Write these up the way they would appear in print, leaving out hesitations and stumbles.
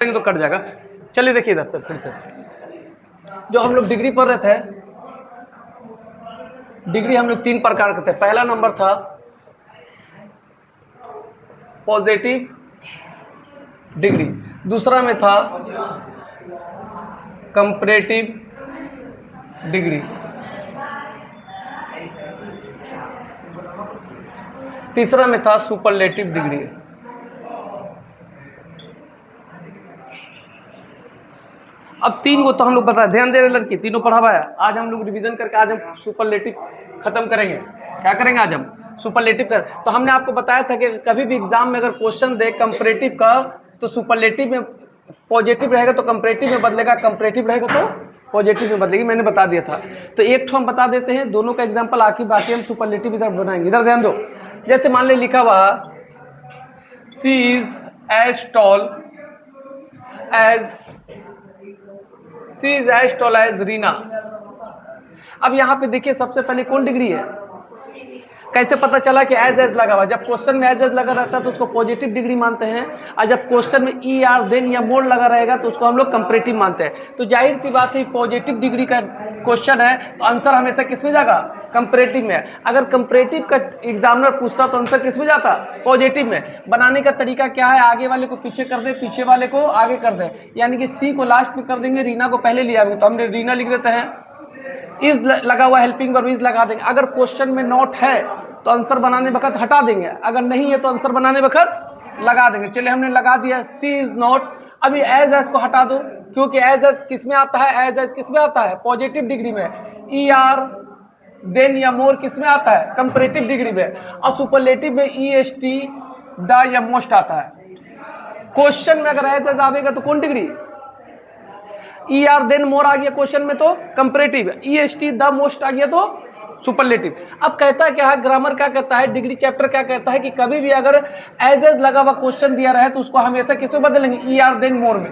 तो कट जाएगा। चलिए देखिए इधर सर, फिर से जो हम लोग डिग्री पढ़ रहे थे, डिग्री हम लोग 3 प्रकार के थे। पहला नंबर था पॉजिटिव डिग्री, दूसरा में था कंपैरेटिव डिग्री, तीसरा में था सुपरलेटिव डिग्री। अब 3 को तो हम लोग बता, ध्यान दे रहे लड़की, तीनों पढ़ा हुआ है। आज हम लोग रिवीजन करके आज हम सुपरलेटिव खत्म करेंगे। क्या करेंगे आज हम? सुपरलेटिव कर। तो हमने आपको बताया था कि कभी भी एग्जाम में अगर क्वेश्चन दे कंपैरेटिव का, तो सुपरलेटिव में पॉजिटिव रहेगा तो कंपैरेटिव में बदलेगा, कंपैरेटिव रहेगा तो पॉजिटिव में बदलेगी। मैंने बता दिया था। तो एक ठो हम बता देते हैं, दोनों का एग्जाम्पल आखिर बाकी हम सुपरलेटिव इधर बनाएंगे। इधर ध्यान दो, जैसे मान ले लिखा हुआ C is as tall as Reena. अब यहाँ पे देखिए सबसे पहले कौन डिग्री है? कैसे पता चला कि एज लगा हुआ? जब क्वेश्चन में एज लगा रहता है तो उसको पॉजिटिव डिग्री मानते हैं, और जब क्वेश्चन में ई आर देन या मोर लगा रहेगा तो उसको हम लोग कंपैरेटिव मानते हैं। तो जाहिर सी बात है पॉजिटिव डिग्री का क्वेश्चन है तो आंसर हमेशा किस में जाएगा? कंपैरेटिव में। अगर कंपैरेटिव का एग्जामिनर पूछता तो आंसर किस में जाता? पॉजिटिव में। बनाने का तरीका क्या है? आगे वाले को पीछे कर दे, पीछे वाले को आगे कर दे, यानी कि सी को लास्ट में कर देंगे, रीना को पहले ले आएंगे। तो हमने रीना लिख देते हैं, इज लगा हुआ हेल्पिंग वर्ब इज लगा देंगे। अगर क्वेश्चन में नॉट है तो आंसर बनाने वक्त हटा देंगे, अगर नहीं है तो आंसर बनाने वक्त लगा देंगे। चलिए हमने लगा दिया सी इज नॉट। अभी एज को हटा दो, क्योंकि एज किस में आता है? एज किस में आता है? पॉजिटिव डिग्री में। ई आर देन या मोर किस में आता है? कंपैरेटिव डिग्री में। और सुपरलेटिव में ई एस टी द या मोस्ट आता है। क्वेश्चन में अगर एज आएगा तो कौन degree? E R then more आ गया क्वेश्चन में तो comparative, E S T the most आ गया तो सुपरलेटिव। अब कहता है क्या है ग्रामर, क्या कहता है डिग्री चैप्टर, क्या कहता है कि कभी भी अगर एज लगा हुआ क्वेश्चन दिया रहे तो उसको हमेशा किस में बदलेंगे? ई आर देन मोर में।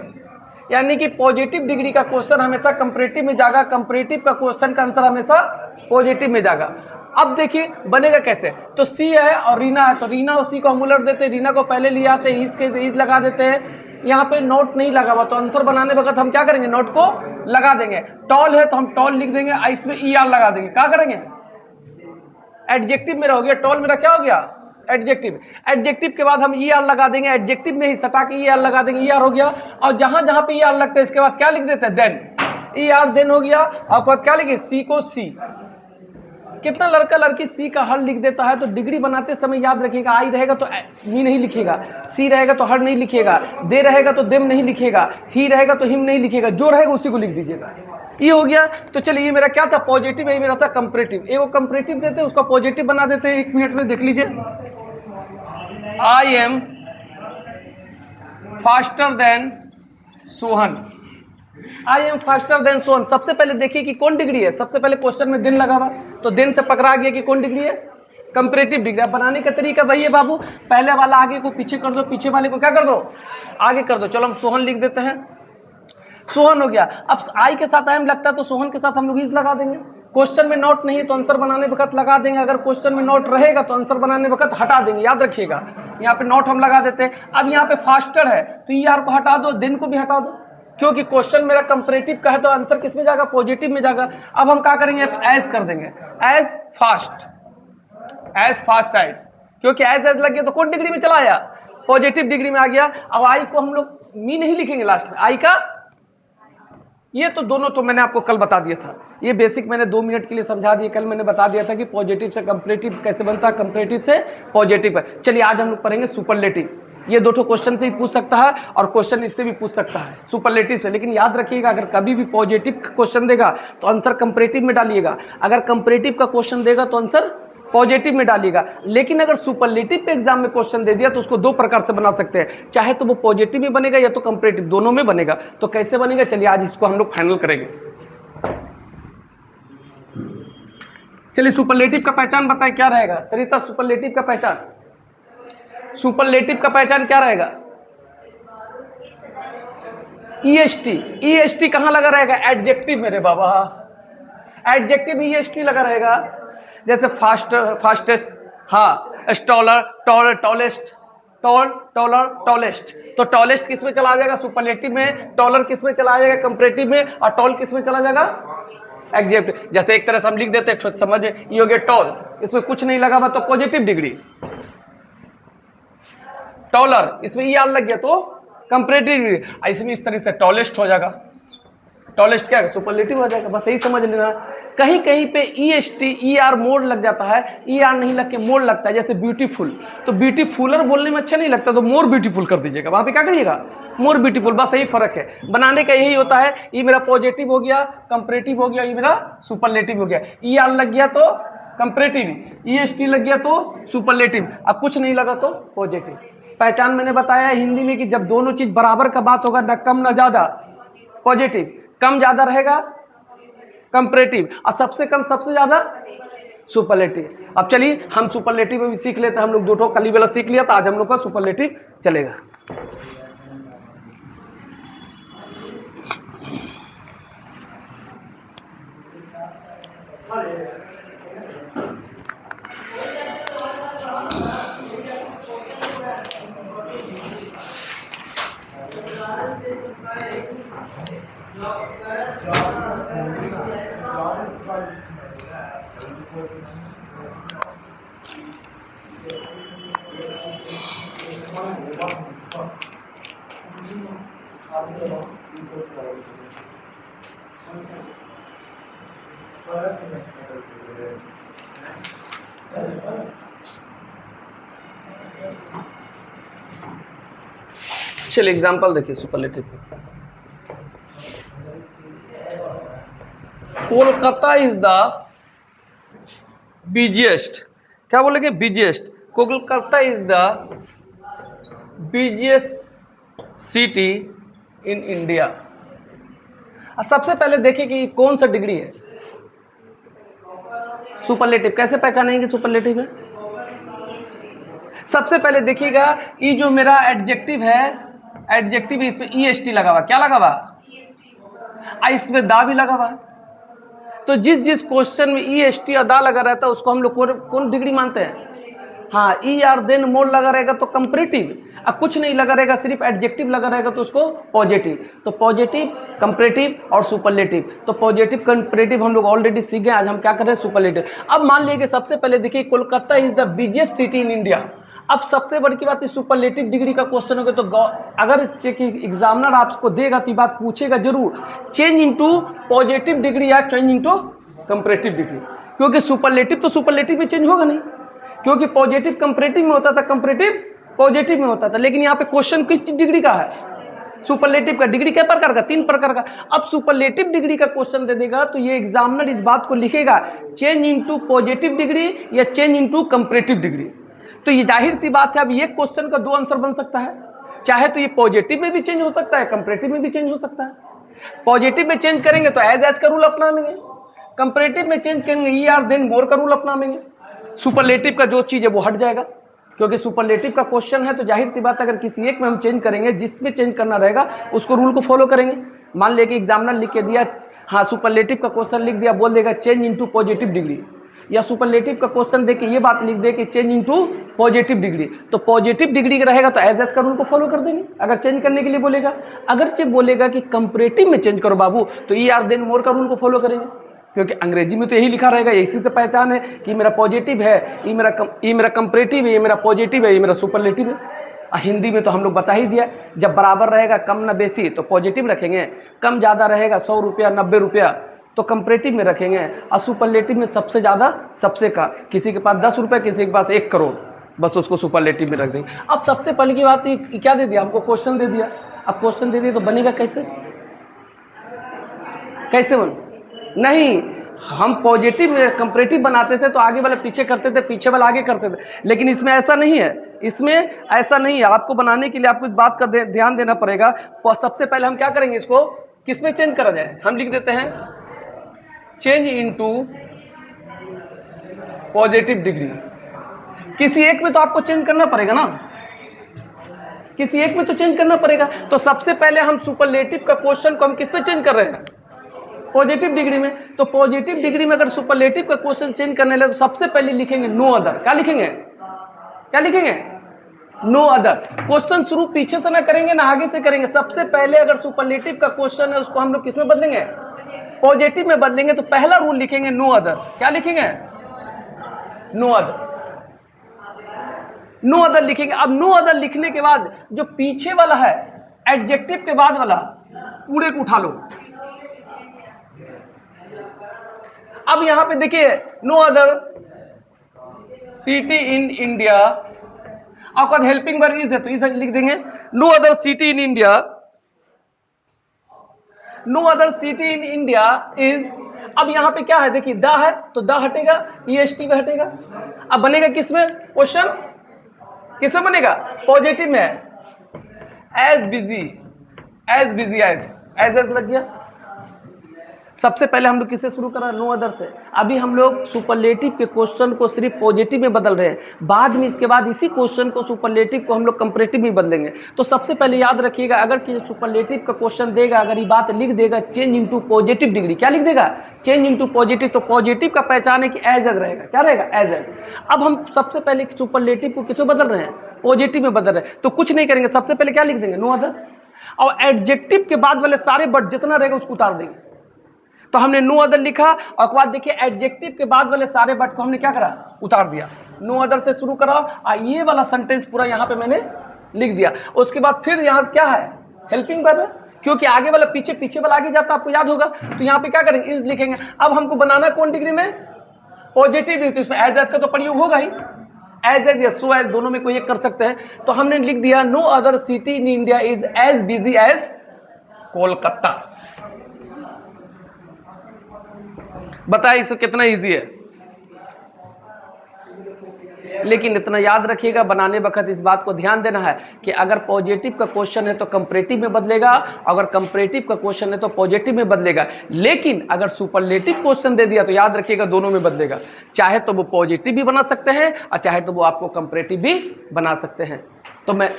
यानी कि पॉजिटिव डिग्री का क्वेश्चन हमेशा कंपैरेटिव में जाएगा, कंपैरेटिव का क्वेश्चन का आंसर हमेशा पॉजिटिव में जाएगा। अब देखिए बनेगा कैसे? तो सी है और रीना है, तो रीना और सी को हम उलट देते हैं, रीना को पहले ले आते हैं, इज लगा देते हैं। यहाँ पे नोट नहीं लगा हुआ तो आंसर बनाने वक्त हम क्या करेंगे? नोट को लगा देंगे। टॉल है तो हम टॉल लिख देंगे, इसमें ई आर लगा देंगे। क्या करेंगे? एडजेक्टिव मेरा हो गया, टॉल मेरा क्या हो गया? एडजेक्टिव। एडजेक्टिव के बाद हम ई आर लगा देंगे, एडजेक्टिव में ही सटा के ई आर लगा देंगे, ई आर हो गया। और जहां जहां पे ई आर लगता है इसके बाद क्या लिख देते हैं? देन। ई आर देन हो गया, और बाद क्या लिखे? सी को सी। कितना लड़का लड़की सी का हर लिख देता है। तो डिग्री बनाते समय याद रखिएगा, आई रहेगा तो मी नहीं लिखेगा, सी रहेगा तो हर नहीं लिखेगा, दे रहेगा तो देम नहीं लिखेगा, ही रहेगा तो हिम नहीं लिखेगा, जो रहेगा उसी को लिख दीजिएगा। ये हो गया। तो चलिए ये मेरा क्या था? पॉजिटिव। ये मेरा था कंपैरेटिव। एक को कंपैरेटिव देते हैं, उसका पॉजिटिव बना देते हैं। 1 मिनट में देख लीजिए। I am faster than Sohan. I am faster than Sohan. सबसे पहले देखिए कि कौन डिग्री है। सबसे पहले क्वेश्चन में दिन लगा हुआ, तो दिन से पकड़ा गया कि कौन डिग्री है? Comparative degree. बनाने का तरीका वही है बाबू, पहले वाला आगे को पीछे कर दो, पीछे वाले को क्या कर दो? आगे कर दो। चलो हम सोहन लिख देते हैं, सोहन हो गया। अब आई के साथ आई एम लगता है तो सोहन के साथ हम लोग इज लगा देंगे। क्वेश्चन में नोट नहीं है तो आंसर बनाने वक्त लगा देंगे, अगर क्वेश्चन में नोट रहेगा तो आंसर बनाने वक्त हटा देंगे। याद रखिएगा, यहाँ पे नोट हम लगा देते हैं। अब यहाँ पे फास्टर है तो ई आर को हटा दो, दिन को भी हटा दो, क्योंकि क्वेश्चन मेरा कंपैरेटिव का है तो आंसर किस में जाएगा? पॉजिटिव में जाएगा। अब हम क्या करेंगे? एज कर देंगे, एज फास्ट आइड, क्योंकि एज लग गया तो कौन डिग्री में चला आया? पॉजिटिव डिग्री में आ गया। अब आई को हम लोग मी नहीं लिखेंगे लास्ट में, आई का ये तो दोनों तो मैंने आपको कल बता दिया था। ये बेसिक मैंने 2 मिनट के लिए समझा दिया। कल मैंने बता दिया था कि पॉजिटिव से कंपैरेटिव कैसे बनता है, कंपैरेटिव से पॉजिटिव है। चलिए आज हम लोग पढ़ेंगे सुपरलेटिव। ये 2 क्वेश्चन से ही पूछ सकता है और क्वेश्चन इससे भी पूछ सकता है सुपरलेटिव से। लेकिन याद रखिएगा अगर कभी भी पॉजिटिव क्वेश्चन देगा तो आंसर कंपैरेटिव में डालिएगा, अगर कंपैरेटिव का क्वेश्चन देगा तो आंसर पॉजिटिव में डालिएगा। लेकिन अगर सुपरलेटिव पे एग्जाम में क्वेश्चन दे दिया तो उसको 2 प्रकार से बना सकते हैं, चाहे तो वो पॉजिटिव में बनेगा या तो कंपैरेटिव, दोनों में बनेगा। तो कैसे बनेगा चलिए आज इसको हम लोग फाइनल करेंगे। चलिए सुपरलेटिव का पहचान बताएं क्या रहेगा? सरिता सुपरलेटिव का पहचान, सुपरलेटिव का पहचान क्या रहेगा? ईएसटी। ईएसटी कहां लगा रहेगा? एडजेक्टिव मेरे बाबा, एडजेक्टिव ईएसटी लगा रहेगा। जैसे फास्ट, फास्टेस्ट, हाँ, स्टॉलर, taller, tallest, tall, taller, tallest. तो टॉलेस्ट किस में चला जाएगा? सुपरलेटिव में। टॉलर किस में चला जाएगा? कंपैरेटिव में। और टॉल किस में चला जाएगा? एडजेक्टिव। जैसे एक तरह से हम लिख देते हैं समझ में, ये हो गया टॉल, इसमें कुछ नहीं लगा हुआ तो पॉजिटिव डिग्री। टॉलर, इसमें ई आर लग गया तो कंपैरेटिव डिग्री। इसमें इस तरह से टॉलेस्ट हो जाएगा। टॉलेस्ट क्या है? सुपरलेटिव हो जाएगा। बस यही समझ लेना। कहीं कहीं पे ई S T E R mode लग जाता है, ई आर नहीं लग के मोड लगता है। जैसे ब्यूटीफुल, तो ब्यूटीफुलर बोलने में अच्छा नहीं लगता तो मोर ब्यूटीफुल कर दीजिएगा, वहां पे क्या करिएगा? More beautiful. बस यही फर्क है, बनाने का यही होता है। ये मेरा पॉजिटिव हो गया, कंपैरेटिव हो गया, ये मेरा सुपरलेटिव हो गया। ई आर लग गया तो कंपैरेटिव, ई एस टी लग गया तो सुपरलेटिव, अब कुछ नहीं लगा तो पॉजिटिव। पहचान मैंने बताया हिंदी में कि जब दोनों चीज बराबर का बात होगा, न कम न ज्यादा, पॉजिटिव। कम ज्यादा रहेगा कंपैरेटिव, और सबसे कम सबसे ज्यादा सुपरलेटिव। अब चलिए हम सुपरलेटिव भी सीख लेते हैं। हम लोग दो ठो कली वाला सीख लिया, तो आज हम लोग का सुपरलेटिव चलेगा। चलिए एग्जांपल देखिए सुपरलेटिव का। कोलकाता इज द बिजिएस्ट, क्या बोलेंगे? Busiest. Kolkata is the busiest city in India. सबसे पहले देखिए कि कौन सा डिग्री है सुपरलेटिव। कैसे पहचानेंगे सुपरलेटिव है? सबसे पहले देखिएगा, ये जो मेरा एडजेक्टिव है, एडजेक्टिव इसमें ई एस टी लगा हुआ, क्या लगा हुआ? इसमें दा भी लगा हुआ। तो जिस जिस क्वेश्चन में ई एस टी और दा लगा रहता है उसको हम लोग कौन डिग्री मानते हैं? हाँ, ई आर देन मोड लगा रहेगा तो कंपैरेटिव। अब कुछ नहीं लगा रहेगा, सिर्फ एडजेक्टिव लगा रहेगा तो उसको पॉजिटिव। तो पॉजिटिव, कंपैरेटिव और सुपरलेटिव। तो पॉजिटिव कंपैरेटिव हम लोग ऑलरेडी सीख गए। आज हम क्या कर रहे हैं? सुपरलेटिव। अब मान लीजिए सबसे पहले देखिए, Kolkata is the busiest city in India. अब सबसे बड़ी की बात है, सुपरलेटिव डिग्री का क्वेश्चन होगा तो अगर एग्जामिनर आपको देगा तो बात पूछेगा जरूर, चेंज इनटू पॉजिटिव डिग्री या चेंज इनटू कंपैरेटिव डिग्री। क्योंकि सुपरलेटिव तो सुपरलेटिव में चेंज होगा नहीं, क्योंकि पॉजिटिव कंपैरेटिव में होता था, कंपैरेटिव पॉजिटिव में होता था। लेकिन यहाँ पे क्वेश्चन किस डिग्री का है? सुपरलेटिव का। डिग्री क्या प्रकार का? 3 प्रकार का। अब सुपरलेटिव डिग्री का क्वेश्चन दे देगा तो ये एग्जामिनर इस बात को लिखेगा, चेंज इनटू पॉजिटिव डिग्री या चेंज इनटू कंपैरेटिव डिग्री। तो ये जाहिर सी बात है, अब ये क्वेश्चन का 2 आंसर बन सकता है। चाहे तो ये पॉजिटिव में भी चेंज हो सकता है, कंपैरेटिव में भी चेंज हो सकता है। पॉजिटिव में चेंज करेंगे तो एज का रूल अपना लेंगे, कंपैरेटिव में चेंज करेंगे ई आर देन मोर का रूल अपना लेंगे। सुपरलेटिव का जो चीज़ है वो हट जाएगा, क्योंकि सुपरलेटिव का क्वेश्चन है तो जाहिर सी बात है, अगर किसी एक में हम चेंज करेंगे, जिसमें चेंज करना रहेगा उसको रूल को फॉलो करेंगे। मान लिया कि एग्जामिनर लिख के दिया, हाँ सुपरलेटिव का क्वेश्चन लिख दिया, बोल देगा चेंज इनटू पॉजिटिव डिग्री, या सुपरलेटिव का क्वेश्चन देके ये बात लिख दे कि चेंज इनटू पॉजिटिव डिग्री। तो पॉजिटिव डिग्री का रहेगा तो एज का रूल को फॉलो कर देंगे अगर चेंज करने के लिए बोलेगा। अगर चेंज बोलेगा कि कंपैरेटिव में चेंज करो बाबू, तो ई आर देन मोर का रूल को फॉलो करेंगे, क्योंकि अंग्रेजी में तो यही लिखा रहेगा। इसी से पहचान है कि मेरा पॉजिटिव है, ये मेरा कंपैरेटिव है, ये मेरा पॉजिटिव है, ये मेरा सुपरलेटिव है। हिंदी में तो हम लोग बता ही दिया, जब बराबर रहेगा कम न बेसी तो पॉजिटिव रखेंगे, कम ज़्यादा रहेगा 100 रुपया 90 रुपया तो कंपैरेटिव में रखेंगे, और सुपरलेटिव में सबसे ज़्यादा सबसे का, किसी के पास 10 रुपये, किसी के पास 1 करोड़, बस उसको सुपरलेटिव में रख देंगे। अब सबसे पहले की बात क्या दे दिया हमको? क्वेश्चन दे दिया। अब क्वेश्चन दे दिया तो बनेगा कैसे? कैसे बन? नहीं, हम पॉजिटिव कंपैरेटिव बनाते थे तो आगे वाले पीछे करते थे, पीछे वाला आगे करते थे, लेकिन इसमें ऐसा नहीं है। इसमें ऐसा नहीं है। आपको बनाने के लिए आपको इस बात का ध्यान देना पड़ेगा। सबसे पहले हम क्या करेंगे, इसको किस में चेंज करा जाए? हम लिख देते हैं चेंज इनटू पॉजिटिव डिग्री। किसी एक में तो आपको चेंज करना पड़ेगा ना, किसी एक में तो चेंज करना पड़ेगा। तो सबसे पहले हम सुपरलेटिव का क्वेश्चन को हम किस पे चेंज कर रहे हैं? पॉजिटिव डिग्री में। तो पॉजिटिव डिग्री में अगर सुपरलेटिव का क्वेश्चन चेंज करने लगे तो सबसे पहले लिखेंगे नो अदर। क्या लिखेंगे? क्या लिखेंगे? No other. क्वेश्चन शुरू पीछे से ना करेंगे ना आगे से करेंगे। सबसे पहले अगर सुपरलेटिव का क्वेश्चन है उसको हम लोग किसमें बदलेंगे? पॉजिटिव में बदलेंगे। तो पहला रूल लिखेंगे नो अदर। क्या लिखेंगे? No other. नो अदर लिखेंगे। अब नो अदर लिखने के बाद जो पीछे वाला है एडजेक्टिव के बाद वाला पूरे को उठा लो। अब यहां पे देखिए no other city in India, आपका हेल्पिंग वर्ब इज है तो इज लिख देंगे। No other city in India, no other city in India is. अब यहां पे क्या है देखिए द है तो द हटेगा, EST में हटेगा। अब बनेगा किसमें क्वेश्चन? किसमें बनेगा? पॉजिटिव में। As busy, as busy, as लग गया। सबसे पहले हम लोग किससे शुरू करा? नो अदर से। अभी हम लोग सुपरलेटिव के क्वेश्चन को सिर्फ पॉजिटिव में बदल रहे हैं। बाद में इसके बाद इसी क्वेश्चन को सुपरलेटिव को हम लोग कंपैरेटिव में बदलेंगे। तो सबसे पहले याद रखिएगा अगर कि सुपरलेटिव का क्वेश्चन देगा, अगर ये बात लिख देगा चेंज इनटू पॉजिटिव डिग्री, क्या लिख देगा? Change into positive. तो पॉजिटिव का पहचान है कि एज रहेगा। क्या रहेगा? एज। अब हम सबसे पहले सुपरलेटिव को किसमें बदल रहे हैं? पॉजिटिव में बदल रहे हैं। तो कुछ नहीं करेंगे, सबसे पहले क्या लिख देंगे? No other. और एडजेक्टिव के बाद वाले सारे वर्ड जितना रहेगा उसको उतार देंगे। तो हमने नो अदर लिखा और बाद देखिए एडजेक्टिव के बाद वाले सारे वर्ड को हमने क्या करा? उतार दिया। नो अदर से शुरू करा और ये वाला सेंटेंस पूरा यहाँ पे मैंने लिख दिया। उसके बाद फिर यहाँ क्या है? हेल्पिंग वर्ब है, क्योंकि आगे वाला पीछे वाला आगे जाता आपको याद होगा। तो यहाँ पे क्या करेंगे? इज लिखेंगे। अब हमको बनाना कौन डिग्री में? पॉजिटिव। तो इसमें एज का तो प्रयोग होगा ही। एज या सो एज दोनों में कोई एक कर सकते हैं। तो हमने लिख दिया no other city in India is as busy as Kolkata. बताइए इसको कितना इजी है। लेकिन इतना याद रखिएगा बनाने वक्त इस बात को ध्यान देना है कि अगर पॉजिटिव का क्वेश्चन है तो कंपैरेटिव में बदलेगा, अगर कंपैरेटिव का क्वेश्चन है तो पॉजिटिव में बदलेगा। लेकिन अगर सुपरलेटिव क्वेश्चन दे दिया तो याद रखिएगा दोनों में बदलेगा। चाहे तो वो पॉजिटिव भी बना सकते हैं और चाहे तो वो आपको कंपैरेटिव भी बना सकते हैं। तो मैं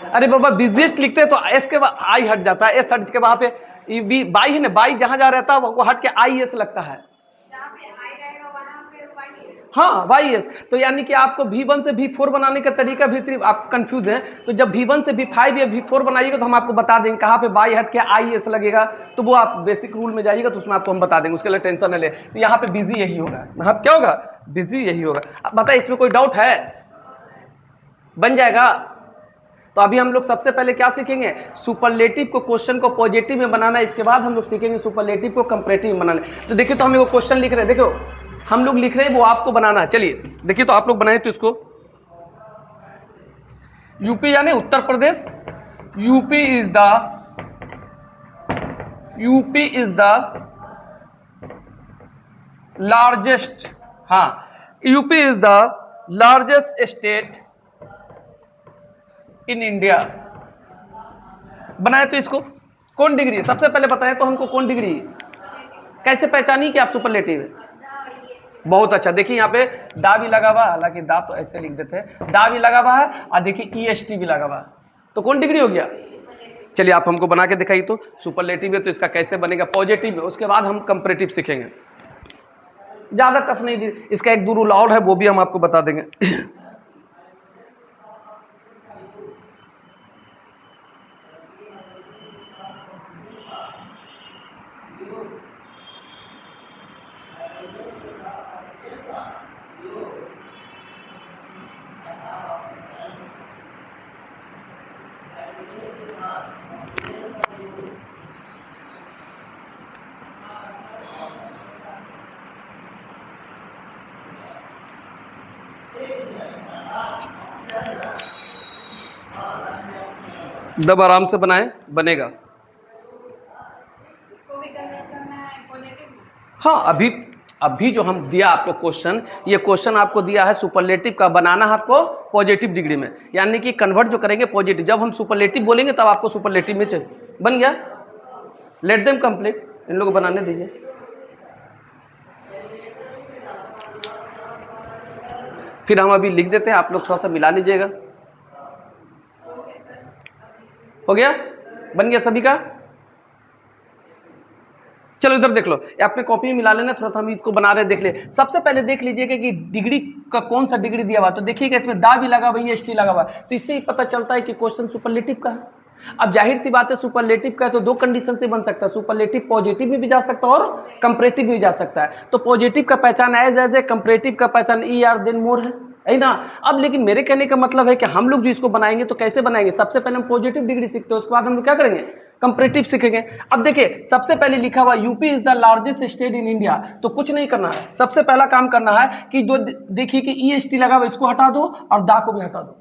अरे बाबा बिजिएस्ट लिखते हैं तो एस के बाद आई हट जाता है, एस हट के वहां पे बाई है ना, बाई जहां जहां रहता है वो हट के IS लगता है। हाँ YS। तो यानी कि आपको V1 से V4 बनाने का तरीका भी आप कंफ्यूज हैं। तो जब V1 से V5 या V4 बनाइएगा तो हम आपको बता देंगे कहाँ पे बाई हट के IS लगेगा। तो वो आप बेसिक रूल में जाइएगा तो उसमें आपको हम बता देंगे, उसके लिए टेंशन न ले। तो यहाँ पे बिजी यही होगा। यहाँ क्या होगा? बिजी यही होगा। अब बताइए इसमें कोई डाउट है? बन जाएगा। तो अभी हम लोग सबसे पहले क्या सीखेंगे? सुपरलेटिव को क्वेश्चन को पॉजिटिव में बनाना। इसके बाद हम लोग सीखेंगे सुपरलेटिव को कंपैरेटिव में बनाना। तो देखिए तो हम लोग क्वेश्चन लिख रहे हैं, देखो हम लोग लिख रहे हैं वो आपको बनाना है। चलिए देखिए तो आप लोग बनाए तो इसको यूपी यानी Uttar Pradesh. UP is the largest, हाँ UP is the largest state in India. बनाए तो इसको कौन डिग्री है? सबसे पहले बताएं तो हमको कौन डिग्री है? कैसे पहचानी कि आप सुपरलेटिव है? बहुत अच्छा। देखिए यहाँ पे दा भी लगा हुआ, हालांकि दा तो ऐसे लिख देते हैं, दा भी लगा हुआ है और देखिए EST भी लगा हुआ है। तो कौन डिग्री हो गया? चलिए आप हमको बना के दिखाइए तो। सुपरलेटिव है तो इसका कैसे बनेगा? पॉजिटिव है। उसके बाद हम कंपैरेटिव सीखेंगे। ज्यादा टफ नहीं, इसका एक दो रूल और है वो भी हम आपको बता देंगे। दब आराम से बनाएं, बनेगा। हाँ अभी जो हम दिया आपको क्वेश्चन, ये क्वेश्चन आपको दिया है सुपरलेटिव का, बनाना है आपको पॉजिटिव डिग्री में, यानी कि कन्वर्ट जो करेंगे पॉजिटिव। जब हम सुपरलेटिव बोलेंगे तब आपको सुपरलेटिव में चाहिए। बन गया? लेट देम कंप्लीट, इन लोगों को बनाने दीजिए। फिर हम अभी लिख देते हैं, आप लोग थोड़ा सा मिला लीजिएगा। हो गया? बन गया सभी का? चलो इधर देख लो, अपने कॉपी में मिला लेना, थोड़ा सा हम इसको बना रहे देख ले। सबसे पहले देख लीजिएगा कि डिग्री का कौन सा डिग्री दिया हुआ, तो देखिएगा इसमें दा भी लगा हुआ है, एस टी लगा हुआ है, तो इससे ही पता चलता है कि क्वेश्चन सुपरलेटिव का है। अब जाहिर सी बात है सुपरलेटिव का है तो दो कंडीशन से बन सकता है, सुपरलेटिव पॉजिटिव में भी जा सकता है और कंपैरेटिव भी जा सकता है। तो पॉजिटिव का पहचान एज है, कंपैरेटिव का पहचान ई आर देन मोर है ना। अब लेकिन मेरे कहने का मतलब है कि हम लोग जो इसको बनाएंगे तो कैसे बनाएंगे, सबसे पहले हम पॉजिटिव डिग्री सीखते हैं, उसके बाद हम लोग क्या करेंगे, कंपैरेटिव सीखेंगे। अब देखिए सबसे पहले लिखा हुआ UP is the largest state in India, तो कुछ नहीं करना है, सबसे पहला काम करना है कि जो देखिए कि ई एस टी लगा हुआ इसको हटा दो और दा को भी हटा दो,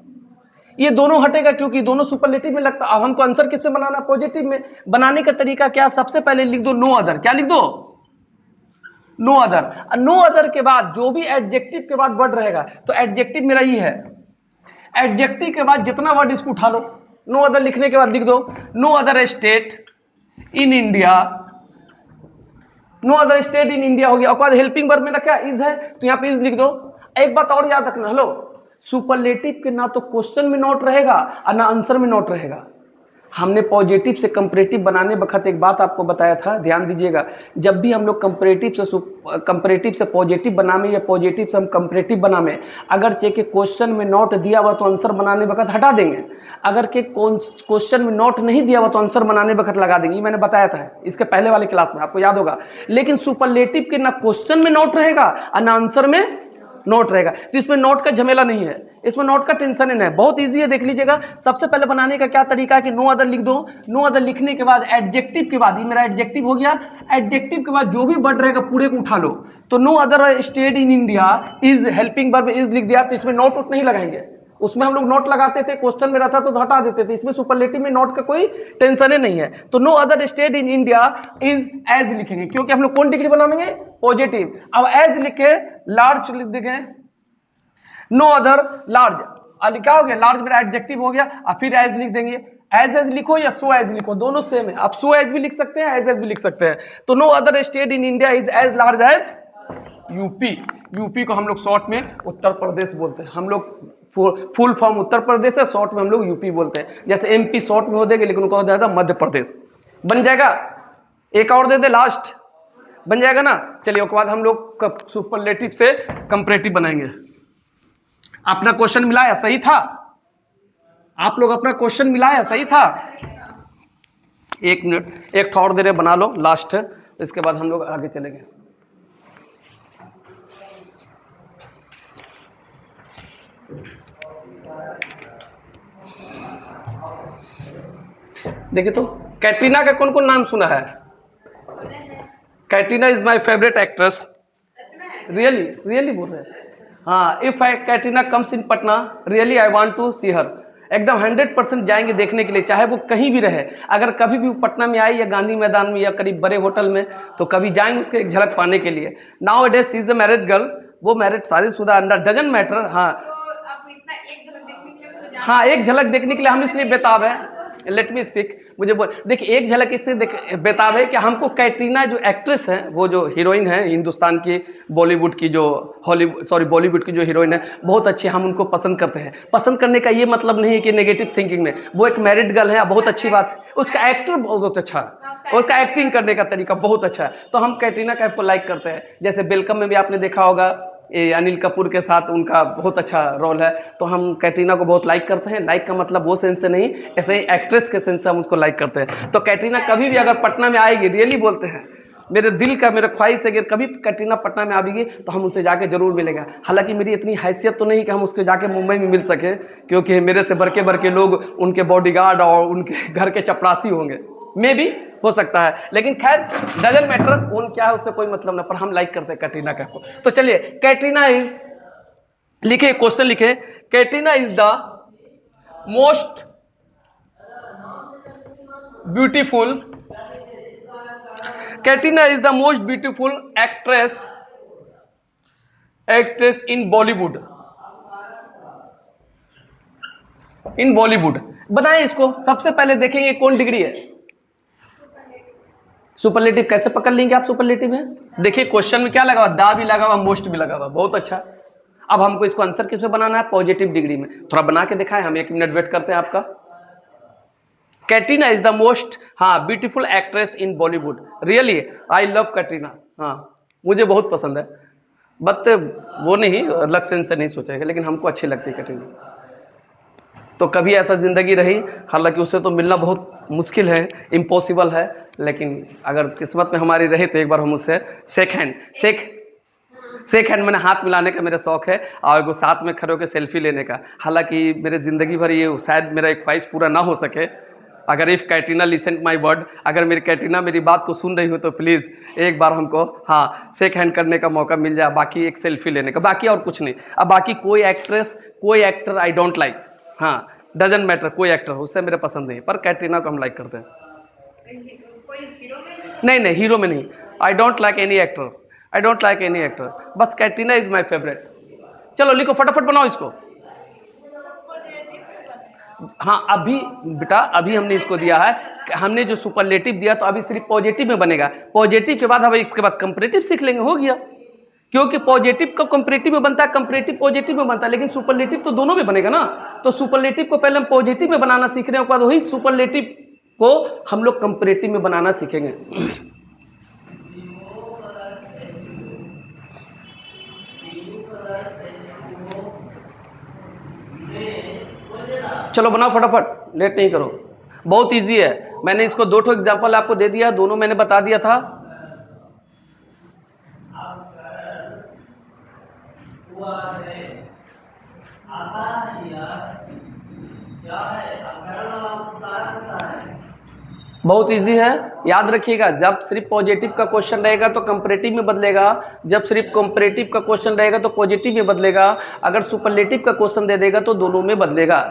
ये दोनों हटेगा क्योंकि दोनों सुपरलेटिव में लगता है। अब हमको आंसर किससे बनाना है, पॉजिटिव में। बनाने का तरीका क्या, सबसे पहले लिख दो नो अदर, क्या लिख दो, नो अदर। नो अदर के बाद जो भी एडजेक्टिव के बाद वर्ड रहेगा, तो एडजेक्टिव मेरा ये है, एडजेक्टिव के बाद जितना वर्ड इसको उठा लो, नो अदर लिखने के बाद लिख दो no other state in India, no other state in India हो गया। और बाद हेल्पिंग वर्ब मेरा क्या इज है, तो यहाँ पे इज लिख दो। एक बात और याद रखना, हेलो, सुपरलेटिव के ना तो क्वेश्चन में नोट रहेगा और ना आंसर में नोट रहेगा। हमने पॉजिटिव से कंपैरेटिव बनाने वक्त एक बात आपको बताया था, ध्यान दीजिएगा, जब भी हम लोग कंपैरेटिव से पॉजिटिव बनावे या पॉजिटिव से हम कंपैरेटिव बनावे, अगर चेक के क्वेश्चन में नोट दिया हुआ तो आंसर बनाने वक्त हटा देंगे, अगर के क्वेश्चन में नोट नहीं दिया हुआ तो आंसर बनाने वक्त लगा देंगे। ये मैंने बताया था इसके पहले वाले क्लास में, आपको याद होगा। लेकिन सुपरलेटिव के ना क्वेश्चन में नोट रहेगा और ना आंसर में नोट रहेगा, तो इसमें नोट का झमेला नहीं है, इसमें नोट का टेंशन ही नहीं है, बहुत इजी है। देख लीजिएगा सबसे पहले बनाने का क्या तरीका है कि नो अदर लिख दो। नो अदर लिखने के बाद एडजेक्टिव के बाद, ये मेरा एडजेक्टिव हो गया, एडजेक्टिव के बाद जो भी वर्ड रहेगा पूरे को उठा लो। तो no other state in India is helping verb is लिख दिया, तो इसमें नोट उठ नहीं लगाएंगे। उसमें हम लोग नोट लगाते थे, क्वेश्चन में रहता तो हटा देते थे, इसमें सुपरलेटिव में नोट का कोई टेंशन ही नहीं है। तो no other state in India is as लिखेंगे, क्योंकि हम लोग कौन डिग्री बनाएंगे, पॉजिटिव। अब एज लिखे, लार्ज लिख देंगे, नो अदर लार्ज, लिखा हो गया, लार्ज मेरा एडजेक्टिव हो गया, और फिर एज लिख देंगे। एज लिखो या सो एज लिखो, दोनों सेम है, आप सो एज भी लिख सकते हैं, एज भी लिख सकते हैं। तो no other state in India is as large as UP. UP को हम लोग शॉर्ट में उत्तर प्रदेश बोलते हैं, हम लोग फुल फॉर्म उत्तर प्रदेश है, शॉर्ट में हम लोग यूपी बोलते हैं। जैसे एमपी शॉर्ट में हो देगा, लेकिन उनको हो जाएगा मध्य प्रदेश, बन जाएगा। एक और दे दे, लास्ट बन जाएगा ना। चलिए उसके बाद हम लोग सुपरलेटिव से कंपैरेटिव बनाएंगे। अपना क्वेश्चन मिलाया, सही था, आप लोग अपना क्वेश्चन मिलाया, सही था। एक मिनट, एक और देर बना लो, लास्ट है, इसके बाद हम लोग आगे चलेंगे। देखिए तो कैटरीना का कौन कौन नाम सुना है, Katrina is my favourite actress, really बोल रहे हैं। हाँ, if Katrina comes in Patna really I want to see her, एकदम 100% जाएंगे देखने के लिए, चाहे वो कहीं भी रहे। अगर कभी भी पटना में आई या गांधी मैदान में या करीब बड़े होटल में, तो कभी जाएंगे उसके एक झलक पाने के लिए। Now it is she is a married girl, वो मैरिड शादीशुदा, अंडर डजंट मैटर। हाँ हाँ, एक झलक देखने के लिए हम इसलिए बेताब है, लेट मी स्पीक, मुझे बोल। देखिए एक झलक इसलिए बेताब है कि हमको कैटरीना जो एक्ट्रेस है, वो जो हीरोइन है हिंदुस्तान की, बॉलीवुड की जो बॉलीवुड की जो हीरोइन है, बहुत अच्छी, हम उनको पसंद करते हैं। पसंद करने का ये मतलब नहीं है कि नेगेटिव थिंकिंग में, वो एक मैरिड गर्ल है, बहुत अच्छी बात, उसका एक्टर बहुत अच्छा है, उसका एक्टिंग करने का तरीका बहुत अच्छा है, तो हम कैटरीना कैफ को लाइक करते हैं। जैसे वेलकम में भी आपने देखा होगा, ये अनिल कपूर के साथ उनका बहुत अच्छा रोल है, तो हम कैटरीना को बहुत लाइक करते हैं। लाइक का मतलब वो सेंस से नहीं, ऐसे ही एक्ट्रेस के सेंस से हम उसको लाइक करते हैं। तो कैटरीना कभी भी अगर पटना में आएगी, रियली बोलते हैं, मेरे दिल का मेरा ख्वाहिश है कि कभी कैटरीना पटना में आएगी तो हम उनसे जाके जरूर मिलेंगे। हालांकि मेरी इतनी हैसियत तो नहीं कि हम उसके जाके मुंबई में मिल सके, क्योंकि मेरे से बढ़ के लोग उनके बॉडीगार्ड और उनके घर के चपरासी होंगे, मे भी हो सकता है, लेकिन खैर डजंट मैटर, कौन क्या है उससे कोई मतलब ना, पर हम लाइक करते हैं कैटरीना कैफ को। तो चलिए, कैटरीना इज, लिखे क्वेश्चन लिखे, Katrina is the most beautiful, Katrina is the most beautiful actress in Bollywood, बनाए इसको। सबसे पहले देखेंगे कौन डिग्री है, सुपरलेटिव कैसे पकड़ लेंगे आप सुपरलेटिव में। देखिए क्वेश्चन में क्या लगा हुआ, दा भी लगा हुआ, मोस्ट भी लगा हुआ, बहुत अच्छा। अब हमको इसको आंसर किसमें बनाना है, पॉजिटिव डिग्री में। थोड़ा बना के दिखाएं, हम 1 मिनट वेट करते हैं आपका। Katrina is the most beautiful actress in Bollywood. Really I love Katrina. हाँ, मुझे बहुत पसंद है, बट वो नहीं अलग सेंस से नहीं सोचेगा, लेकिन हमको अच्छी लगती है कैटरीना। तो कभी ऐसा ज़िंदगी रही, हालांकि उससे तो मिलना बहुत मुश्किल है, इम्पॉसिबल है, लेकिन अगर किस्मत में हमारी रही तो एक बार हम उससे शेक हैंड मैंने हाथ मिलाने का मेरा शौक़ है, और वो साथ में खड़े होकर सेल्फी लेने का। हालांकि मेरे ज़िंदगी भर ये शायद मेरा एक ख्वाहिश पूरा ना हो सके। अगर if Katrina listen my word, अगर मेरी कैटरीना मेरी बात को सुन रही हो तो प्लीज़ एक बार हमको शेक हैंड करने का मौका मिल जाए, बाकी एक सेल्फी लेने का, बाकी और कुछ नहीं। अब बाकी कोई एक्ट्रेस कोई actor I don't like, doesn't matter, कोई एक्टर उससे मेरे पसंद नहीं, पर कैटरीना को हम लाइक करते हैं। कोई हीरो में? नहीं, हीरो में नहीं। I don't like any actor, बस कैटरीना इज माई फेवरेट। चलो लिखो, फटाफट बनाओ इसको। अभी बेटा अभी हमने इसको दिया है, हमने जो सुपरलेटिव दिया तो अभी सिर्फ पॉजिटिव में बनेगा। पॉजिटिव के बाद हम इसके बाद कंपैरेटिव सीख लेंगे, हो गया। क्योंकि पॉजिटिव का कंपैरेटिव में बनता है, कंपैरेटिव पॉजिटिव में बनता है, लेकिन सुपरलेटिव तो दोनों में बनेगा ना। तो सुपरलेटिव को पहले हम पॉजिटिव में बनाना सीख रहे हैं, उसके बाद वही सुपरलेटिव को हम लोग कंपैरेटिव में बनाना सीखेंगे। चलो बनाओ फटाफट, लेट नहीं करो, बहुत इजी है। मैंने इसको 2 एग्जाम्पल आपको दे दिया, दोनों मैंने बता दिया था। बहुत इजी है, याद रखिएगा। जब सिर्फ पॉजिटिव का क्वेश्चन रहेगा तो कंपैरेटिव में बदलेगा, जब सिर्फ कंपैरेटिव का क्वेश्चन रहेगा तो पॉजिटिव में बदलेगा, अगर सुपरलेटिव का क्वेश्चन दे देगा तो दोनों में बदलेगा।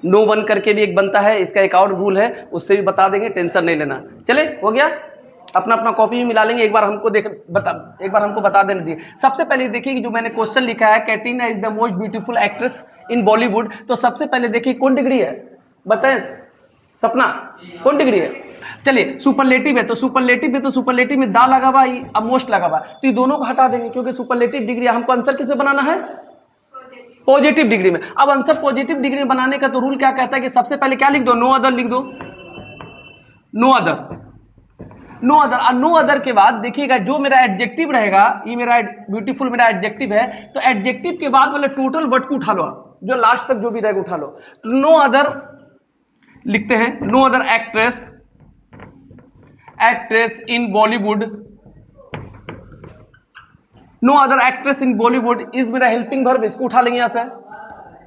नो वन करके भी एक बनता है, इसका एक और रूल है, उससे भी बता देंगे, टेंशन नहीं लेना। चले, हो गया। अपना अपना कॉपी भी मिला लेंगे, एक बार हमको बता देने दिए। सबसे पहले देखिए कि जो मैंने क्वेश्चन लिखा है, Katrina is the most beautiful actress in Bollywood, तो सबसे पहले देखिए कौन डिग्री है, बताएं सपना, कौन डिग्री है। चलिए सुपरलेटिव है, तो सुपरलेटिव में दा लगा हुआ, अब मोस्ट लगा हुआ, तो ये दोनों को हटा देंगे, क्योंकि सुपरलेटिव डिग्री हमको आंसर किसमें बनाना है, पॉजिटिव डिग्री में। अब आंसर पॉजिटिव डिग्री में बनाने का तो रूल क्या कहता है कि सबसे पहले क्या लिख दो, नो अदर लिख दो, नो अदर के बाद देखिएगा जो मेरा एडजेक्टिव रहेगा, ये मेरा ब्यूटीफुल मेरा एडजेक्टिव है, तो एडजेक्टिव के बाद वाले टोटल वर्ड को उठा लो, जो लास्ट तक जो भी रहेगा उठा लो। तो नो अदर लिखते हैं, no other actress in Bollywood, no other actress in Bollywood is मेरा हेल्पिंग वर्ब, इसको उठा लेंगे यहां से,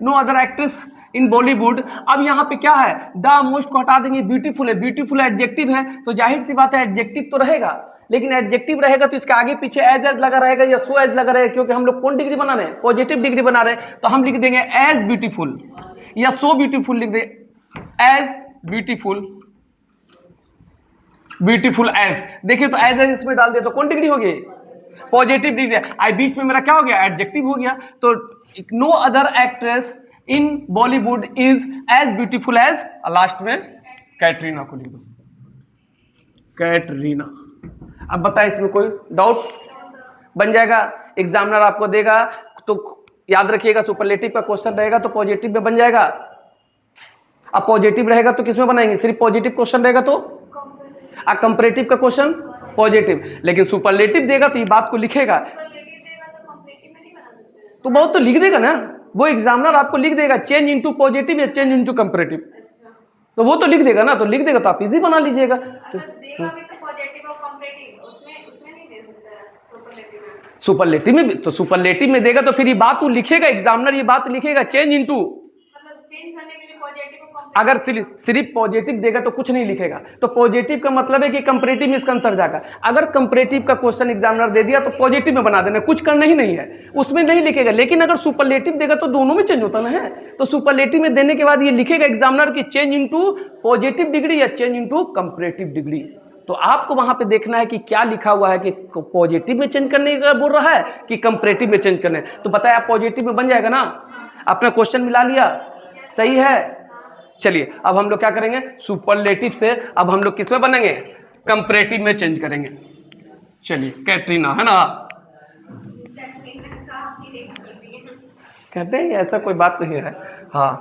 no other actress in Bollywood. अब यहाँ पे क्या है, द मोस्ट को हटा देंगे, ब्यूटीफुल है, ब्यूटीफुल एडजेक्टिव है, तो जाहिर सी बात है एडजेक्टिव तो रहेगा, लेकिन एडजेक्टिव रहेगा तो इसके आगे पीछे एज लगा रहेगा या सो एज लगा रहेगा, क्योंकि हम लोग कौन डिग्री बना रहे हैं, पॉजिटिव डिग्री बना रहे हैं, तो हम लिख देंगे एज ब्यूटीफुल या सो ब्यूटीफुल, लिख देंगे एज ब्यूटीफुल एज। देखिए तो एज इसमें डाल दिया तो कौन डिग्री हो गई, पॉजिटिव डिग्री। आई बीच में मेरा क्या हो गया, एडजेक्टिव हो गया, तो no other actress in Bollywood is as beautiful as, last में कैटरीना को लिख दो, कैटरीना। अब बताए इसमें कोई डाउट, बन जाएगा। एग्जामिनर आपको देगा तो याद रखिएगा, सुपरलेटिव का क्वेश्चन रहेगा तो पॉजिटिव में बन जाएगा। अब पॉजिटिव रहेगा तो किसमें बनाएंगे, सिर्फ पॉजिटिव क्वेश्चन रहेगा तो कंपैरेटिव का क्वेश्चन पॉजिटिव, लेकिन सुपरलेटिव देगा तो ये बात को लिखेगा, तो बहुत तो लिख देगा ना वो, एग्जामिनर आपको लिख देगा चेंज इनटू पॉजिटिव या चेंज इनटू कंपैरेटिव, तो वो तो लिख देगा ना, तो लिख देगा तो आप इजी बना लीजिएगा। सुपरलेटिव में भी, तो सुपरलेटिव में देगा तो फिर ये बात वो लिखेगा, एग्जामिनर ये बात लिखेगा चेंज इनटू, अगर सिर्फ पॉजिटिव देगा तो कुछ नहीं लिखेगा, तो पॉजिटिव का मतलब है कि कंपैरेटिव में इसका आंसर जाएगा। अगर कंपैरेटिव का क्वेश्चन एग्जामिनर दे दिया तो पॉजिटिव में बना देना, कुछ करना ही नहीं है, उसमें नहीं लिखेगा। लेकिन अगर सुपरलेटिव देगा तो दोनों में चेंज होता ना है, तो सुपरलेटिव में देने के बाद ये लिखेगा एग्जामिनर की चेंज इनटू पॉजिटिव डिग्री या चेंज इनटू कंपैरेटिव डिग्री। तो आपको वहां पे देखना है कि क्या लिखा हुआ है, कि पॉजिटिव में चेंज करने का बोल रहा है कि कंपैरेटिव में चेंज करने, तो बताया आप पॉजिटिव में बन जाएगा ना, अपना क्वेश्चन मिला लिया, सही है। चलिए अब हम लोग क्या करेंगे, सुपरलेटिव से अब हम लोग किस में बनेंगे, कंपैरेटिव में चेंज करेंगे। चलिए कैटरीना है ना, कहते हैं ऐसा कोई बात नहीं है, हाँ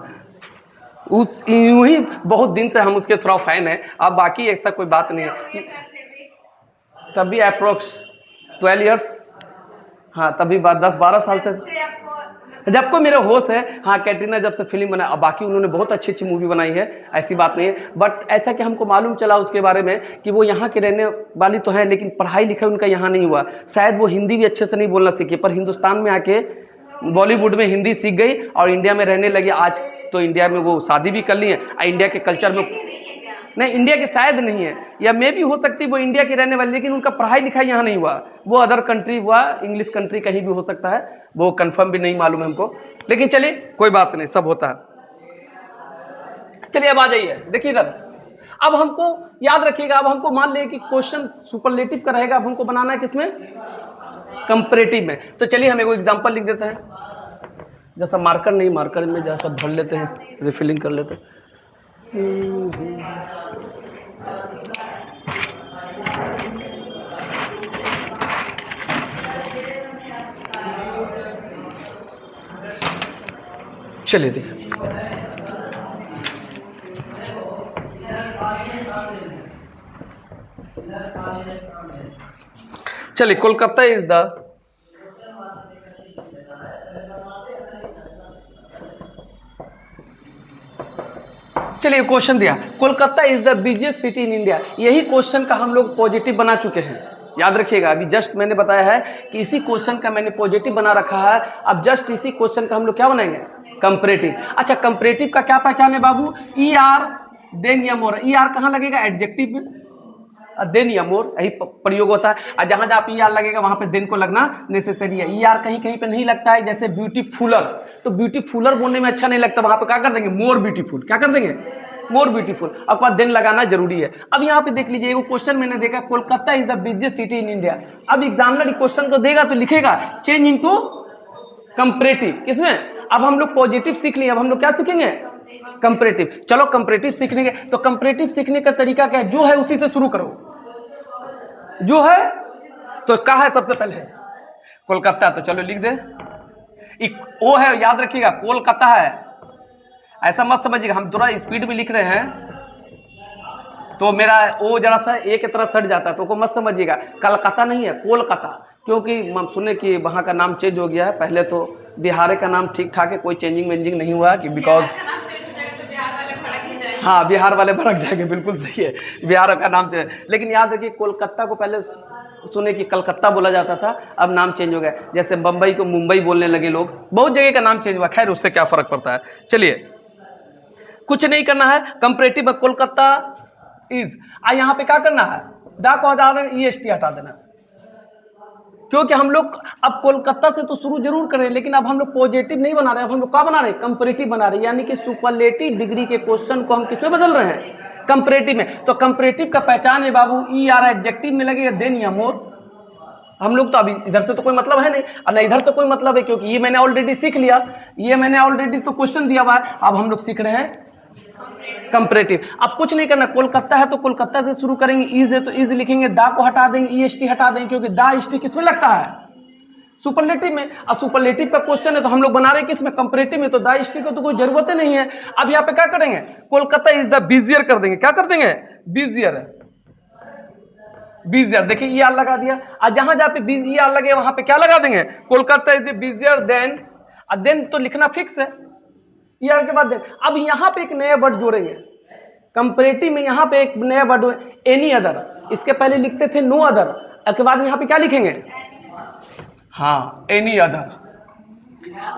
उस यूं ही बहुत दिन से हम उसके थोड़ा फैन हैं। अब बाकी ऐसा कोई बात नहीं है। तब भी अप्रोक्स 12 ईयर्स, हाँ तभी 10-12 साल से जब को मेरा होश है। हाँ कैटरीना जब से फिल्म बना, अब बाकी उन्होंने बहुत अच्छी अच्छी मूवी बनाई है, ऐसी बात नहीं है। बट ऐसा कि हमको मालूम चला उसके बारे में कि वो यहाँ के रहने वाली तो है, लेकिन पढ़ाई लिखाई उनका यहाँ नहीं हुआ। शायद वो हिंदी भी अच्छे से नहीं बोलना सीखे, पर हिंदुस्तान में आके बॉलीवुड में हिंदी सीख गई और इंडिया में रहने लगी। आज तो इंडिया में वो शादी भी कर ली है, इंडिया के कल्चर में। नहीं, इंडिया के शायद नहीं है, या मे भी हो सकती वो इंडिया की रहने वाली, लेकिन उनका पढ़ाई लिखाई यहाँ नहीं हुआ। वो अदर कंट्री हुआ, इंग्लिश कंट्री कहीं भी हो सकता है, वो कंफर्म भी नहीं मालूम है हमको। लेकिन चलिए कोई बात नहीं, सब होता है। चलिए अब आ जाइए, देखिए इधर। अब हमको याद रखिएगा, अब हमको मान लिया कि क्वेश्चन सुपरलेटिव का रहेगा। अब हमको बनाना है किसमें? कंपैरेटिव में। तो चलिए हम एक एग्जांपल लिख देते हैं। जैसा मार्कर नहीं, मार्कर में जैसा भर लेते हैं, रिफिलिंग कर लेते हैं। चलिए देखिए, चलिए कोलकाता इज द चलिए क्वेश्चन दिया, Kolkata is the busiest city in India. यही क्वेश्चन का हम लोग पॉजिटिव बना चुके हैं, याद रखिएगा। अभी जस्ट मैंने बताया है कि इसी क्वेश्चन का मैंने पॉजिटिव बना रखा है। अब जस्ट इसी क्वेश्चन का हम लोग क्या बनाएंगे? कंपैरेटिव। अच्छा, कंपैरेटिव का क्या पहचान है बाबू? ई आर देन या मोर। ई आर कहाँ लगेगा? एडजेक्टिव में, देन या मोर, यही प्रयोग होता है। और जहाँ जहाँ ई आर लगेगा वहाँ पे देन को लगना नेसेसरी है। ई आर कहीं कहीं पे नहीं लगता है, जैसे ब्यूटीफुलर, तो ब्यूटीफुलर बोलने में अच्छा नहीं लगता, वहाँ पे क्या कर देंगे? More beautiful. क्या कर देंगे? More beautiful. अब बाद देन लगाना जरूरी है। अब यहाँ पे देख लीजिए, एक क्वेश्चन मैंने देखा, Kolkata is the busiest city in India. अब एग्जामिनर क्वेश्चन को देगा तो लिखेगा चेंज इनटू कंपैरेटिव। किसमें? अब हम लोग पॉजिटिव सीख लिए, अब हम लोग क्या सीखेंगे? कंपैरेटिव। चलो कंपैरेटिव सीखने के, तो कंपैरेटिव सीखने का तरीका क्या है? जो है उसी से शुरू करो। जो है तो क्या है? सबसे पहले कोलकाता, तो चलो लिख दे। ओ है, याद रखिएगा, कोलकाता है, ऐसा मत समझिएगा। हम थोड़ा स्पीड में लिख रहे हैं तो मेरा ओ जरा सा एक की तरह सट जाता है, तो को मत समझिएगा। कलकत्ता नहीं है, कोलकाता, क्योंकि हम सुने कि वहाँ का नाम चेंज हो गया है। पहले तो बिहार का नाम ठीक ठाक है, कोई चेंजिंग वेंजिंग नहीं हुआ कि बिकॉज हाँ बिहार वाले भड़क जाएंगे, बिल्कुल सही है, बिहार का नाम चेंज। लेकिन याद रखिए, कोलकाता को पहले सुने कि कलकत्ता बोला जाता था, अब नाम चेंज हो गया। जैसे बम्बई को मुंबई बोलने लगे लोग, बहुत जगह का नाम चेंज हुआ। खैर उससे क्या फर्क पड़ता है। चलिए कुछ नहीं करना है, कंपैरेटिव में कोलकाता इज। यहाँ पे क्या करना है? दा को हटा देना, EST हटा देना, क्योंकि हम लोग अब कोलकाता से तो शुरू जरूर करें, लेकिन अब हम लोग पॉजिटिव नहीं बना रहे, अब हम लोग क्या बना रहे हैं? कंपैरेटिव बना रहे हैं। यानी कि सुपरलेटिव डिग्री के क्वेश्चन को हम किसमें बदल रहे हैं? कंपैरेटिव में। तो कंपैरेटिव का पहचान है बाबू, ER एडजेक्टिव में लगेगा देन या मोर। हम लोग तो अभी इधर से तो कोई मतलब है नहीं, और न इधर से कोई मतलब है, क्योंकि ये मैंने ऑलरेडी सीख लिया, ये मैंने ऑलरेडी तो क्वेश्चन दिया हुआ है। अब हम लोग सीख रहे हैं कंपैरेटिव। अब कुछ नहीं करना, कोलकाता है तो कोलकाता से शुरू करेंगे, इज है तो इज लिखेंगे, दा को हटा देंगे, EST हटा देंगे, क्योंकि दा EST किसमें लगता है? सुपरलेटिव में। अब सुपरलेटिव का क्वेश्चन है तो हम लोग बना रहे हैं किसमें? कंपैरेटिव में, तो दा EST को तो कोई जरूरत ही नहीं है। अब यहाँ पे क्या करेंगे? कोलकाता इज द बिजियर कर देंगे। क्या कर देंगे? बिजियर है, बिजियर। देखिए ER लगा दिया, और जहां जहां पे ER लगे वहां पे क्या लगा देंगे? Kolkata is the busier than, than तो लिखना फिक्स है, ER के बाद देन। अब यहाँ पे एक नया वर्ड जोड़ेंगे कंपैरेटिव में, यहाँ पे एक नया वर्ड, एनी अदर। इसके पहले लिखते थे नो अदर, के बाद यहाँ पे क्या लिखेंगे? हाँ एनी अदर।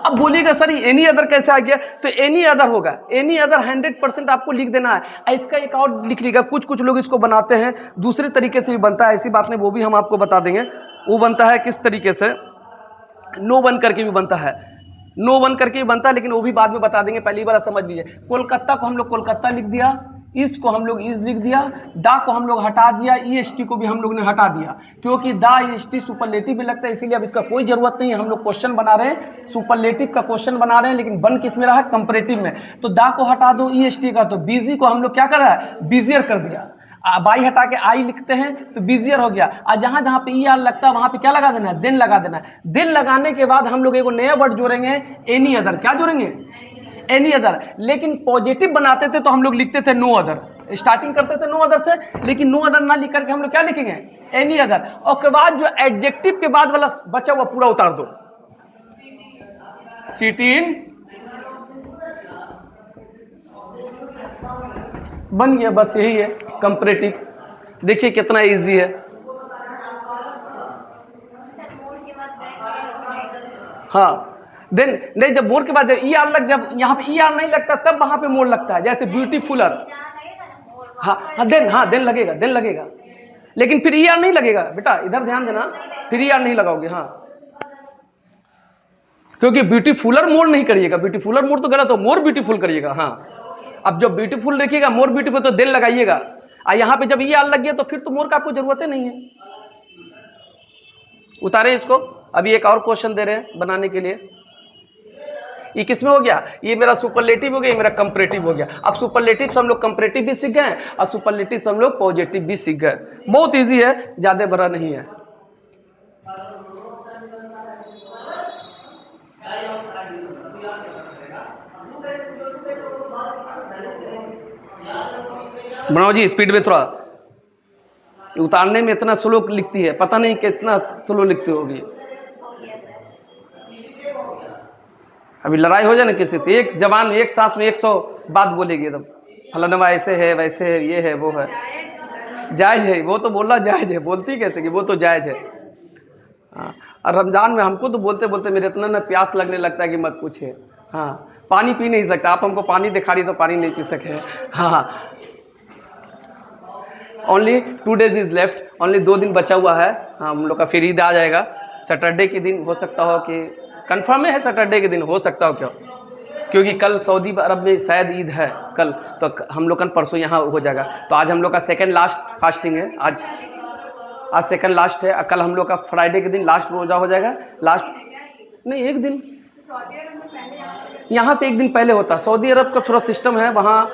अब बोलिएगा सर एनी अदर कैसे आ गया? तो एनी अदर होगा, एनी अदर 100% आपको लिख देना है। इसका एक और लिख लीजिएगा, कुछ कुछ लोग इसको बनाते हैं दूसरे तरीके से भी बनता है, ऐसी बात नहीं, वो भी हम आपको बता देंगे। वो बनता है किस तरीके से? नो बन करके भी बनता है, नो बन करके भी बनता है, लेकिन वो भी बाद में बता देंगे, पहली बार समझ लीजिए। कोलकाता को हम लोग कोलकाता लिख दिया, इस को हम लोग इज लिख दिया, दा को हम लोग हटा दिया, EST को भी हम लोग ने हटा दिया, क्योंकि दा EST सुपरलेटिव में लगता है, इसीलिए अब इसका कोई जरूरत नहीं है। हम लोग क्वेश्चन बना रहे हैं, सुपरलेटिव का क्वेश्चन बना रहे हैं, लेकिन बन किस में रहा? कंपैरेटिव में। तो दा को हटा दो, EST का, तो बिजी को हम लोग क्या कर रहा है? बिजियर कर दिया। बाई हटा के आई लिखते हैं तो बिजियर हो गया। और जहां जहां पे ER लगता है वहां पे क्या लगा देना है? देन लगा देना है। देन लगाने के बाद हम लोग एक नया वर्ड जोड़ेंगे, एनी अदर। क्या जोड़ेंगे? एनी अदर, लेकिन पॉजिटिव बनाते थे तो हम लोग लिखते थे नो अदर, स्टार्टिंग करते थे नो अदर से, लेकिन नो अदर ना लिख करके हम लोग क्या लिखेंगे, एनी अदर, और के बाद जो एडजेक्टिव के बाद वाला बचा हुआ पूरा उतार दो, सिटी इन, बन गया, बस यही है कंपैरेटिव। देखिए कितना इजी है। हाँ देन नहीं, जब मोर के बाद जब ई आर लग, जब यहाँ पे ई आर नहीं लगता तब वहां पे मोर लगता है, जैसे ब्यूटीफुलर। हाँ हाँ देन लगेगा, देन लगेगा, लेकिन फिर ई आर नहीं लगेगा बेटा, इधर ध्यान देना, फिर ई आर नहीं लगाओगे। हाँ, क्योंकि ब्यूटीफुलर मोर नहीं करिएगा, ब्यूटीफुलर मोर तो गलत हो, मोर ब्यूटीफुल करिएगा। हाँ, अब जब ब्यूटीफुल देखिएगा, मोर ब्यूटीफुल, तो देन लगाइएगा। यहाँ पे जब ये आर लग गया तो फिर तो मोर का आपको जरूरत ही नहीं है। उतारे इसको। अभी एक और क्वेश्चन दे रहे हैं बनाने के लिए। ये किसमें हो गया, ये मेरा सुपरलेटिव हो गया, ये मेरा कंपैरेटिव हो गया। अब सुपरलेटिव से हम लोग कंपैरेटिव भी सीख गए और सुपरलेटिव से हम लोग पॉजिटिव भी सीख गए। बहुत इजी है, ज्यादा बड़ा नहीं है। बनाओ जी स्पीड में थोड़ा, उतारने में इतना स्लो लिखती है, पता नहीं कितना स्लो लिखती होगी। अभी लड़ाई हो जाए ना किसी से, एक जवान एक सांस में 100 बात बोलेगी एकदम, फलाना ऐसे है वैसे है ये है वो है, जायज है वो तो बोलना जायज है, बोलती कैसे कि वो तो जायज है। हाँ, और रमजान में हमको तो बोलते बोलते मेरे इतना ना प्यास लगने लगता है कि मत पूछे। हाँ, पानी पी नहीं सकता, आप हमको पानी दिखा रही तो पानी नहीं पी सके। हाँ, only 2 days is left, only 2 दिन बचा हुआ है। हाँ, हम लोग का फिर ईद आ जाएगा, सैटरडे के दिन हो सकता हो कि, कंफर्म है सैटरडे के दिन हो सकता हो क्यों, क्योंकि कल सऊदी अरब में शायद ईद है कल, तो हम लोग का परसों यहाँ हो जाएगा। तो आज हम लोग का सेकंड लास्ट फास्टिंग है, आज सेकंड लास्ट है, कल हम लोग का फ्राइडे के दिन लास्ट रोजा हो जाएगा। लास्ट नहीं, एक दिन यहाँ से एक दिन पहले होता है। सऊदी अरब का थोड़ा सिस्टम है, वहाँ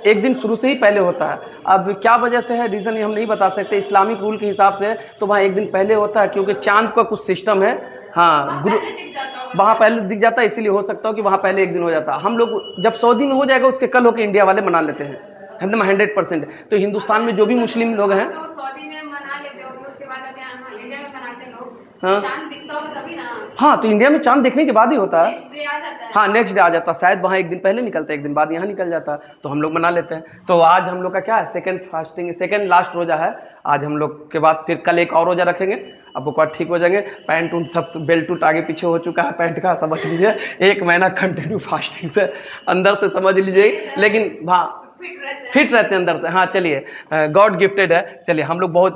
एक दिन शुरू से ही पहले होता है। अब क्या वजह से है, रीज़न हम नहीं बता सकते, इस्लामिक रूल के हिसाब से तो वहाँ एक दिन पहले होता है, क्योंकि चांद का कुछ सिस्टम है। हाँ, गुरु वहाँ पहले दिख जाता है, इसीलिए हो सकता हो कि वहाँ पहले एक दिन हो जाता है। हम लोग जब सऊदी में हो जाएगा उसके कल होकर इंडिया वाले मना लेते हैं, एकदम 100%। तो हिंदुस्तान में जो भी मुस्लिम लोग हैं, हाँ हाँ, तो इंडिया में चांद देखने के बाद ही होता है। हाँ, नेक्स्ट डे आ जाता है, शायद वहाँ एक दिन पहले निकलता है, एक दिन बाद यहाँ निकल जाता है, तो हम लोग मना लेते हैं। तो आज हम लोग का क्या है, सेकंड फास्टिंग, सेकंड लास्ट रोजा है आज हम लोग के बाद, फिर कल एक और रोजा रखेंगे, अब एक बार ठीक हो जाएंगे। पैंट उन सब बेल्ट उल्ट आगे पीछे हो चुका है पैंट का, समझ लीजिए 1 महीना कंटिन्यू फास्टिंग से अंदर से समझ लीजिए, लेकिन हाँ फिट रहते हैं अंदर से। हाँ चलिए, गॉड गिफ्टेड है। चलिए, हम लोग बहुत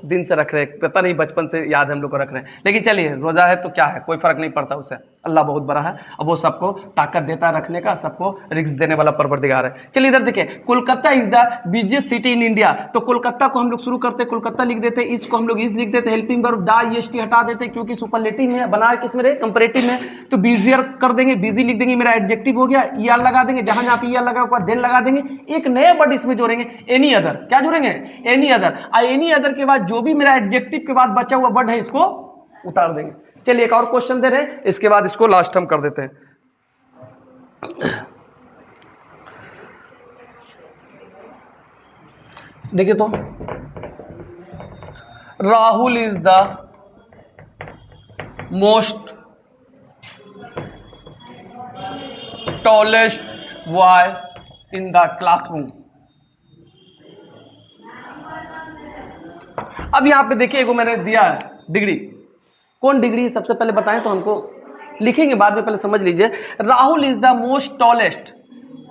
दिन से रख रहे हैं, पता नहीं बचपन से याद हम लोग को रख रहे हैं, लेकिन चलिए रोज़ा है तो क्या है, कोई फ़र्क नहीं पड़ता उससे। अल्लाह बहुत बड़ा है और वो सबको ताकत देता है रखने का, सबको रिस्क देने वाला परवरदिगार है। चलिए इधर देखिए, Kolkata is the busiest city in India. तो कोलकाता को हम लोग शुरू करते, कोलकाता लिख देते, इसको हम लोग इज लिख देते, हेल्पिंग वर्ब दा ईएसटी हटा देते, क्योंकि सुपरलेटिव में बना किस में रहे, कंपैरेटिव में, तो बिजियर कर देंगे, बिजी लिख देंगे, मेरा एडजेक्टिव हो गया, ई आर लगा देंगे, जहां जहां पे ई आर लगा हुआ देन लगा देंगे, एक नया वर्ड इसमें जोड़ेंगे, एनी अदर। क्या जोड़ेंगे, एनी अदर। एनी अदर के बाद जो भी मेरा एडजेक्टिव के बाद बचा हुआ वर्ड है इसको उतार देंगे। चलिए एक और क्वेश्चन दे रहे हैं, इसके बाद इसको लास्ट हम कर देते हैं। देखिए तो, Rahul is the most tallest boy in the classroom. अब यहां पे देखिए, एगो मैंने दिया है डिग्री, कौन डिग्री सबसे पहले बताएं तो हमको लिखेंगे बाद में, पहले समझ लीजिए। Rahul is the most tallest,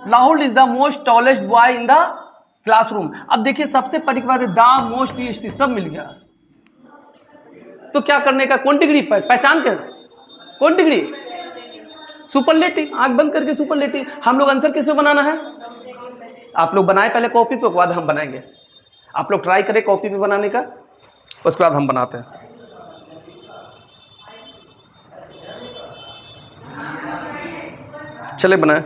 Rahul is the most tallest boy in the classroom. अब देखिए सबसे पहले के बाद द मोस्ट ईएसटी सब मिल गया, तो क्या करने का, कौन डिग्री पहचान कर, कौन डिग्री, सुपरलेटिव, आंख बंद करके सुपरलेटिव। हम लोग आंसर किस में बनाना है, आप लोग बनाए पहले कॉपी पे, उसके बाद हम बनाएंगे। आप लोग ट्राई करें कॉपी पे बनाने का, उसके बाद हम बनाते हैं। चले बनाए।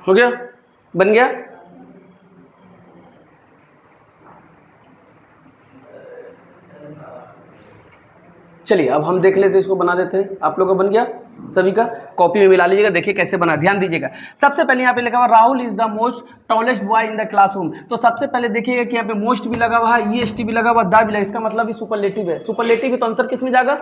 हो गया, बन गया। चलिए अब हम देख लेते हैं, इसको बना देते हैं। आप लोगों का बन गया सभी का, कॉपी में मिला लीजिएगा, देखिए कैसे बना, ध्यान दीजिएगा। सबसे पहले यहाँ पे लिखा हुआ Rahul is the most tallest boy in the classroom. तो सबसे पहले देखिएगा कि यहाँ पे मोस्ट भी लगा हुआ है, EST भी लगा हुआ, द भी लगा, इसका मतलब ये सुपरलेटिव है। सुपरलेटिव है तो आंसर किस में जाएगा?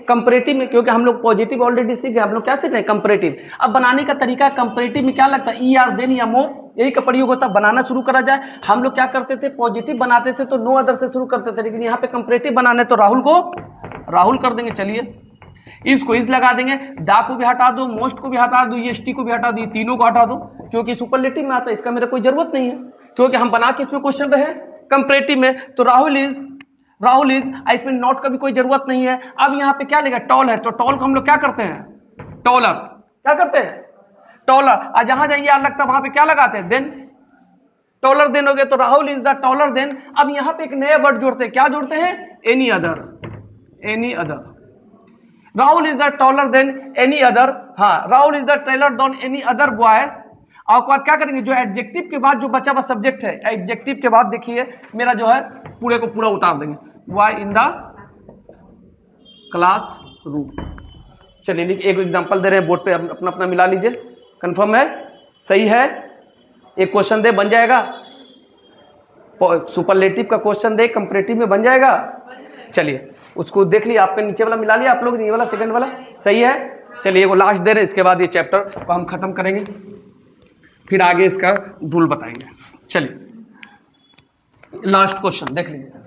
कंपैरेटिव में, क्योंकि हम लोग पॉजिटिव ऑलरेडी सीख गए, हम लोग क्या सीख रहे हैं? कंपैरेटिव। अब बनाने का तरीका कंपैरेटिव में क्या लगता है? ER देन या मो, यही का प्रयोग होता है। बनाना शुरू करा जाए, हम लोग क्या करते थे? पॉजिटिव बनाते थे तो नो अदर से शुरू करते थे, लेकिन यहाँ पे कंपैरेटिव बनाना है तो राहुल को राहुल कर देंगे। चलिए इसको इस लगा देंगे, दा को भी हटा दो, मोस्ट को भी हटा दो, EST को भी हटा दो, तीनों को हटा दो, क्योंकि सुपरलेटिव में आता है, इसका मेरा कोई जरूरत नहीं है, क्योंकि हम बना के इसमें क्वेश्चन रहे कंपैरेटिव में। तो राहुल इज इसमें नॉट का भी कोई जरूरत नहीं है। अब यहाँ पे क्या लेगा? टॉल है, तो टॉल को हम लोग क्या करते हैं? टॉलर, क्या करते हैं? टॉलर। और जहां जहां ये लगता है वहां पे क्या लगाते हैं? देन, टॉलर देन हो गया, तो Rahul is the taller then. अब यहाँ पे एक नया वर्ड जोड़ते हैं, क्या जोड़ते हैं? Any other, any other. Rahul is the taller than any other. हाँ, Rahul is the taller than any other boy. और बाद क्या करेंगे? जो एडजेक्टिव के बाद जो बचा हुआ सब्जेक्ट है, एडजेक्टिव के बाद देखिए मेरा जो है पूरे को पूरा उतार देंगे, boy in the class room. चलिए एक एग्जांपल दे रहे हैं बोर्ड पे, अपना अपना मिला लीजिए। कंफर्म है? सही है? एक क्वेश्चन दे, बन जाएगा। सुपरलेटिव का क्वेश्चन दे, कंपैरेटिव में बन जाएगा। चलिए उसको देख लिया, आपका नीचे वाला मिला लिया आप लोग, ये वाला सेकंड वाला सही है। चलिए वो लास्ट दे रहे हैं, इसके बाद ये चैप्टर को हम खत्म करेंगे, फिर आगे इसका रूल बताएंगे। चलिए लास्ट क्वेश्चन देख लीजिए।